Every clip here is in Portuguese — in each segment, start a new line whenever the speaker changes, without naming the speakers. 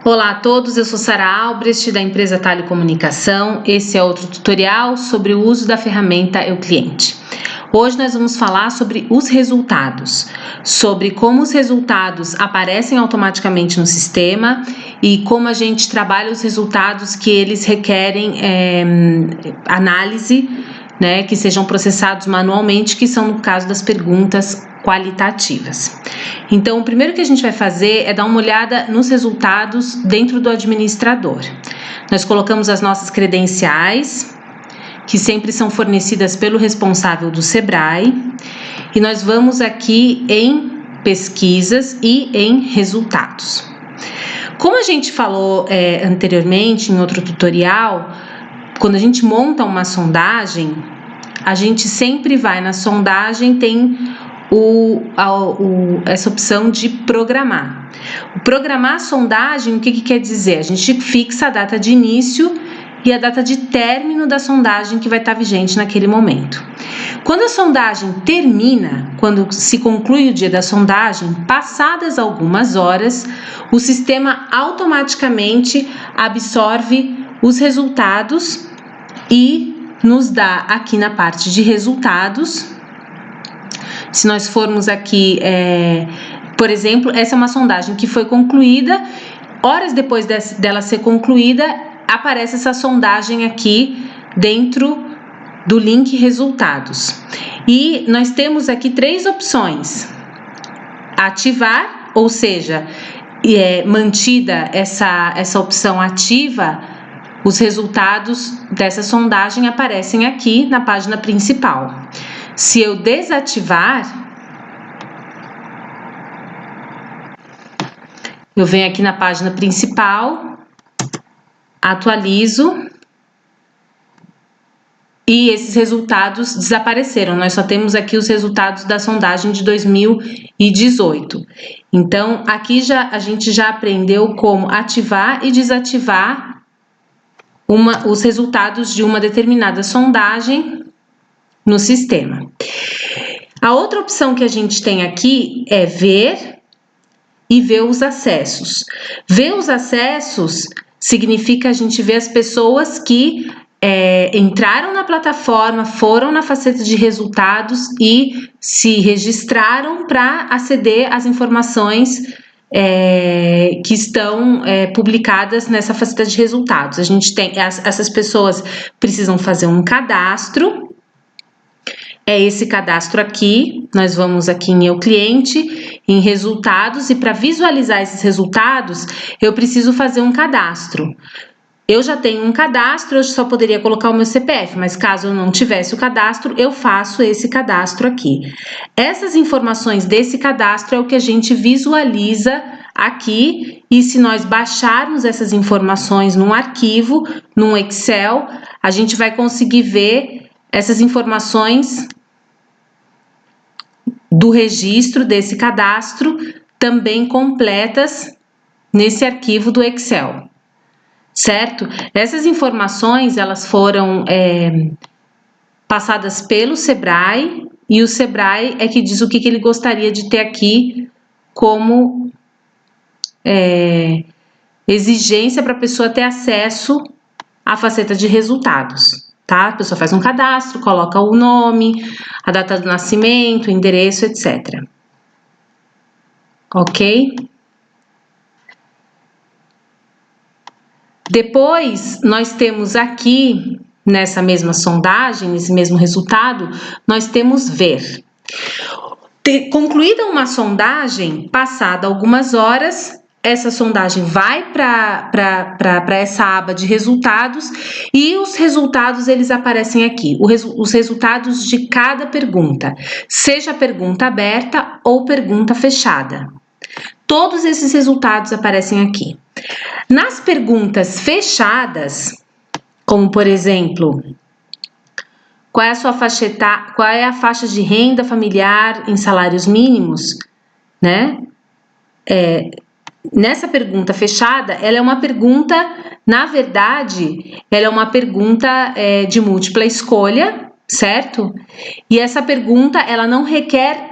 Olá a todos, eu sou Sara Albrecht da empresa Talho Comunicação. Esse é outro tutorial sobre o uso da ferramenta Eu Cliente. Hoje nós vamos falar sobre os resultados, sobre como os resultados aparecem automaticamente no sistema e como a gente trabalha os resultados que eles requerem análise, né, que sejam processados manualmente, que são no caso das perguntas qualitativas. Então, o primeiro que a gente vai fazer é dar uma olhada nos resultados dentro do administrador. Nós colocamos as nossas credenciais, que sempre são fornecidas pelo responsável do Sebrae, e nós vamos aqui em pesquisas e em resultados. Como a gente falou anteriormente em outro tutorial, quando a gente monta uma sondagem, a gente sempre vai na sondagem, tem essa opção de programar. O programar a sondagem, o que quer dizer? A gente fixa a data de início e a data de término da sondagem que vai estar vigente naquele momento. Quando a sondagem termina, quando se conclui o dia da sondagem, passadas algumas horas, o sistema automaticamente absorve os resultados e nos dá aqui na parte de resultados. Se nós formos aqui, por exemplo, essa é uma sondagem que foi concluída, horas depois dela ser concluída, aparece essa sondagem aqui dentro do link resultados. E nós temos aqui três opções: ativar, ou seja, mantida essa opção ativa, os resultados dessa sondagem aparecem aqui na página principal. Se eu desativar, eu venho aqui na página principal, atualizo e esses resultados desapareceram. Nós só temos aqui os resultados da sondagem de 2018. Então, aqui a gente já aprendeu como ativar e desativar os resultados de uma determinada sondagem no sistema. A outra opção que a gente tem aqui é ver e ver os acessos. Ver os acessos significa a gente ver as pessoas que entraram na plataforma, foram na faceta de resultados e se registraram para aceder às informações que estão publicadas nessa faceta de resultados. A gente tem essas pessoas precisam fazer um cadastro. É esse cadastro aqui, nós vamos aqui em Eu Cliente, em resultados, e para visualizar esses resultados, eu preciso fazer um cadastro. Eu já tenho um cadastro, eu só poderia colocar o meu CPF, mas caso eu não tivesse o cadastro, eu faço esse cadastro aqui. Essas informações desse cadastro é o que a gente visualiza aqui, e se nós baixarmos essas informações num arquivo, num Excel, a gente vai conseguir ver essas informações do registro desse cadastro também completas nesse arquivo do Excel, certo? Essas informações, elas foram passadas pelo Sebrae, e o Sebrae é que diz o que ele gostaria de ter aqui como exigência para a pessoa ter acesso à faceta de resultados. Tá? A pessoa faz um cadastro, coloca o nome, a data do nascimento, o endereço, etc. Ok? Depois, nós temos aqui, nessa mesma sondagem, nesse mesmo resultado, nós temos ver. Concluída uma sondagem, passada algumas horas, essa sondagem vai para essa aba de resultados, e os resultados eles aparecem aqui, os resultados de cada pergunta, seja pergunta aberta ou pergunta fechada. Todos esses resultados aparecem aqui. Nas perguntas fechadas, como por exemplo, qual é a sua faixa etária, qual é a faixa de renda familiar em salários mínimos, né? Nessa pergunta fechada, ela é uma pergunta, na verdade, ela é uma pergunta de múltipla escolha, certo? E essa pergunta, ela não requer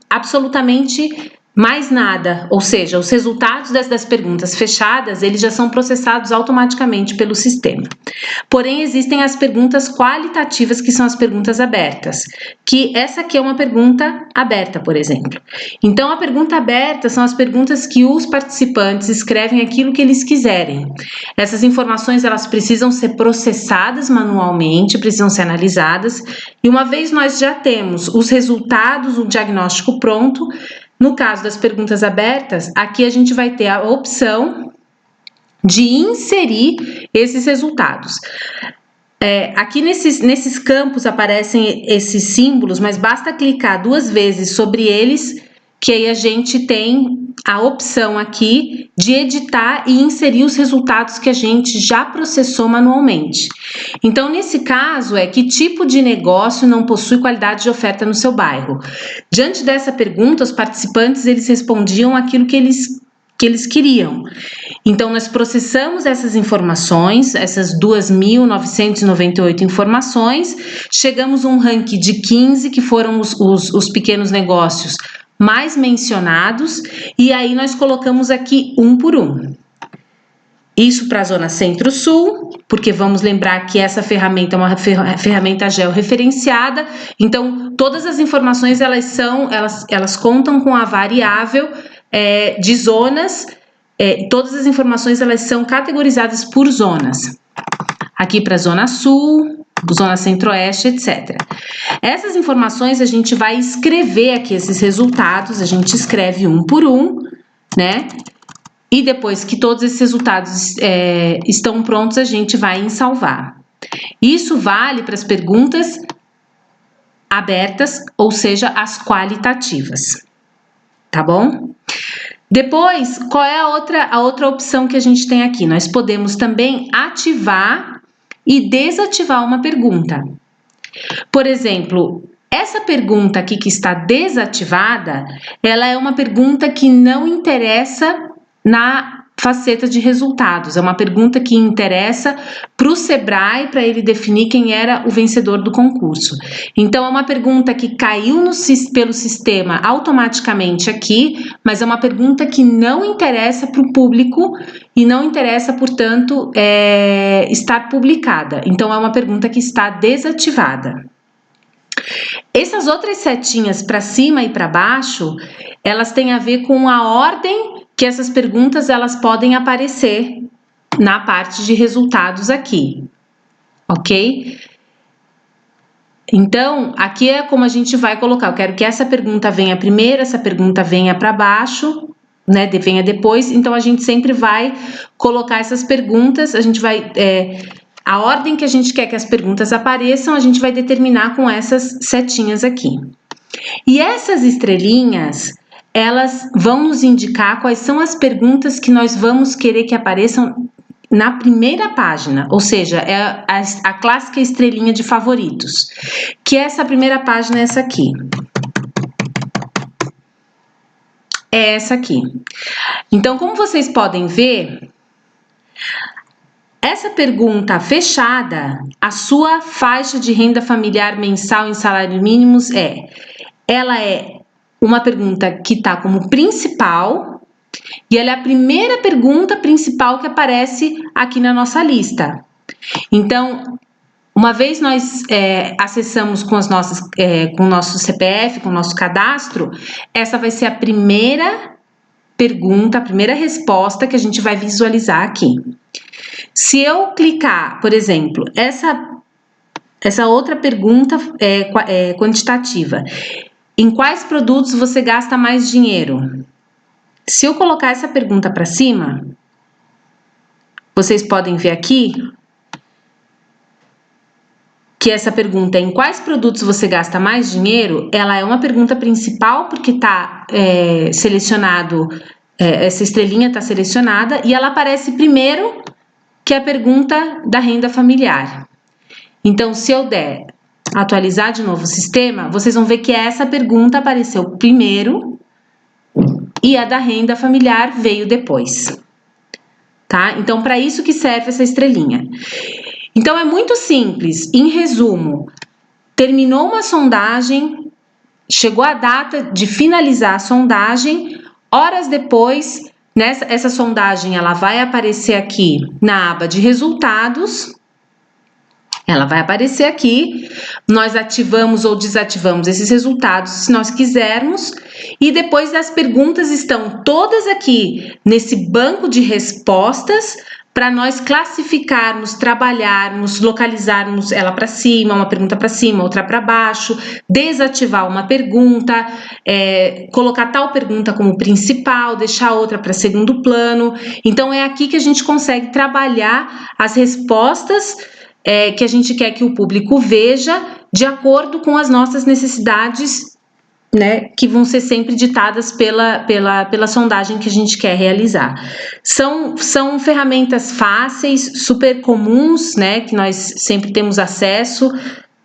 absolutamente mais nada, ou seja, os resultados das perguntas fechadas, eles já são processados automaticamente pelo sistema. Porém, existem as perguntas qualitativas, que são as perguntas abertas, que essa aqui é uma pergunta aberta, por exemplo. Então, a pergunta aberta são as perguntas que os participantes escrevem aquilo que eles quiserem. Essas informações, elas precisam ser processadas manualmente, precisam ser analisadas, e uma vez nós já temos os resultados, o diagnóstico pronto, no caso das perguntas abertas, aqui a gente vai ter a opção de inserir esses resultados. Aqui nesses campos aparecem esses símbolos, mas basta clicar 2 vezes sobre eles, que aí a gente tem a opção aqui de editar e inserir os resultados que a gente já processou manualmente. Então, nesse caso, que tipo de negócio não possui qualidade de oferta no seu bairro? Diante dessa pergunta, os participantes, eles respondiam aquilo que eles queriam. Então, nós processamos essas informações, essas 2.998 informações, chegamos a um ranking de 15, que foram os pequenos negócios mais mencionados, e aí nós colocamos aqui um por um. Isso para a zona centro-sul, porque vamos lembrar que essa ferramenta é uma ferramenta georreferenciada, então todas as informações elas contam com a variável de zonas, todas as informações elas são categorizadas por zonas. Aqui para a zona sul, zona centro-oeste, etc. Essas informações a gente vai escrever aqui esses resultados, a gente escreve um por um, né? E depois que todos esses resultados estão prontos, a gente vai em salvar. Isso vale para as perguntas abertas, ou seja, as qualitativas. Tá bom? Depois, qual é a outra opção que a gente tem aqui? Nós podemos também ativar e desativar uma pergunta. Por exemplo, essa pergunta aqui que está desativada, ela é uma pergunta que não interessa na faceta de resultados. É uma pergunta que interessa para o Sebrae, para ele definir quem era o vencedor do concurso. Então, é uma pergunta que caiu pelo sistema automaticamente aqui, mas é uma pergunta que não interessa para o público e não interessa, portanto, estar publicada. Então, é uma pergunta que está desativada. Essas outras setinhas para cima e para baixo, elas têm a ver com a ordem que essas perguntas elas podem aparecer na parte de resultados aqui, ok? Então, aqui é como a gente vai colocar, eu quero que essa pergunta venha primeiro, essa pergunta venha para baixo, né, venha depois, então a gente sempre vai colocar essas perguntas, a gente vai... a ordem que a gente quer que as perguntas apareçam, a gente vai determinar com essas setinhas aqui. E essas estrelinhas, elas vão nos indicar quais são as perguntas que nós vamos querer que apareçam na primeira página, ou seja, é a clássica estrelinha de favoritos, que essa primeira página é essa aqui. É essa aqui. Então, como vocês podem ver, essa pergunta fechada, a sua faixa de renda familiar mensal em salários mínimos ela é uma pergunta que está como principal e ela é a primeira pergunta principal que aparece aqui na nossa lista. Então, uma vez nós acessamos com o nosso CPF, com o nosso cadastro, essa vai ser a primeira pergunta, a primeira resposta que a gente vai visualizar aqui. Se eu clicar, por exemplo, essa outra pergunta quantitativa, em quais produtos você gasta mais dinheiro? Se eu colocar essa pergunta para cima, vocês podem ver aqui que essa pergunta, em quais produtos você gasta mais dinheiro, ela é uma pergunta principal porque está selecionado, essa estrelinha está selecionada e ela aparece primeiro que é a pergunta da renda familiar. Então, se eu der atualizar de novo o sistema, vocês vão ver que essa pergunta apareceu primeiro e a da renda familiar veio depois. Tá? Então, para isso que serve essa estrelinha. Então, é muito simples. Em resumo, terminou uma sondagem, chegou a data de finalizar a sondagem, Horas depois, essa sondagem ela vai aparecer aqui na aba de resultados. Ela vai aparecer aqui, nós ativamos ou desativamos esses resultados se nós quisermos, e depois as perguntas estão todas aqui nesse banco de respostas para nós classificarmos, trabalharmos, localizarmos ela para cima, uma pergunta para cima, outra para baixo, desativar uma pergunta, colocar tal pergunta como principal, deixar outra para segundo plano. Então é aqui que a gente consegue trabalhar as respostas que a gente quer que o público veja de acordo com as nossas necessidades, que vão ser sempre ditadas pela sondagem que a gente quer realizar. São ferramentas fáceis, super comuns, que nós sempre temos acesso,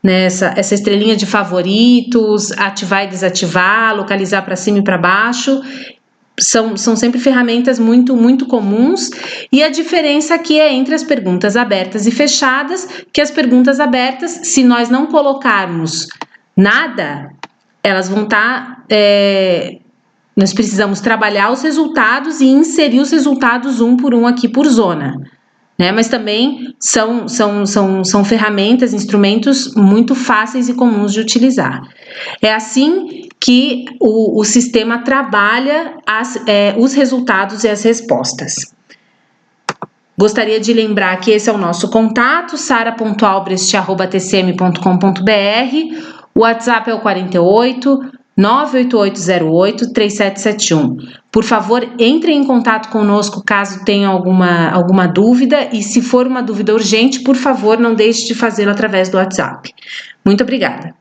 essa estrelinha de favoritos, ativar e desativar, localizar para cima e para baixo. São sempre ferramentas muito, muito comuns, e a diferença aqui é entre as perguntas abertas e fechadas, que as perguntas abertas, se nós não colocarmos nada, elas vão estar... nós precisamos trabalhar os resultados e inserir os resultados um por um aqui por zona. Mas também são ferramentas, instrumentos muito fáceis e comuns de utilizar. É assim que o sistema trabalha os resultados e as respostas. Gostaria de lembrar que esse é o nosso contato, sara.albrecht@tcm.com.br, o WhatsApp é o 48 98808 3771. Por favor, entre em contato conosco caso tenha alguma dúvida, e se for uma dúvida urgente, por favor, não deixe de fazê-lo através do WhatsApp. Muito obrigada.